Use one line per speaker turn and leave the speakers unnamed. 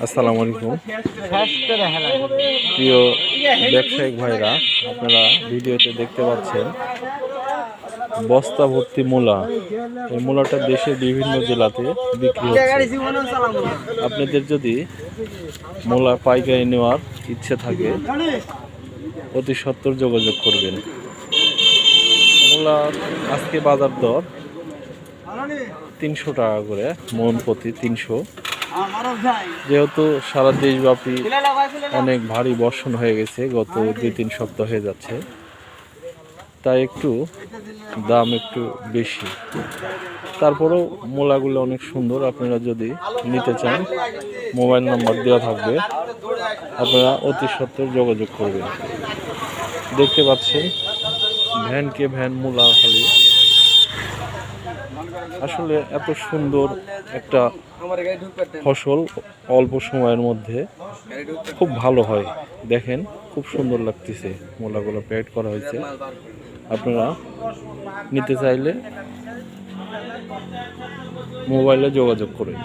আসসালামু আলাইকুম প্রিয় ব্যবসায়িক ভাইরা, আপনারা ভিডিওতে দেখতে পাচ্ছেন বস্তা ভর্তি মূলা। এই মূলাটা দেশের বিভিন্ন জেলাতে বিক্রি হচ্ছে। আপনাদের যদি মূলা পাইকারি নেওয়ার ইচ্ছে থাকে অতি সত্বর যোগাযোগ করবেন। মূলা আজকে বাজার দর 300 টাকা করে, মন প্রতি 300। যেহেতু সারা দেশব্যাপী অনেক ভারী বর্ষণ হয়ে গেছে, গত 2-3 সপ্তাহ হয়ে যাচ্ছে, তাই একটু দাম একটু বেশি। তারপরেও মূলাগুলো অনেক সুন্দর। আপনারা যদি নিতে চান মোবাইল নাম্বার দেওয়া থাকবে, আপনারা অতি সত্বর যোগাযোগ করবেন। দেখতে পাচ্ছেন ভ্যানকে ভ্যান মূলা খালি। আসলে এত সুন্দর একটা ফসল অল্প সময়ের মধ্যে খুব ভালো হয়। দেখেন খুব সুন্দর লাগতেছে, মূলাগুলো প্যাকেট করা হয়েছে। আপনারা নিতে চাইলে মোবাইলে যোগাযোগ করুন।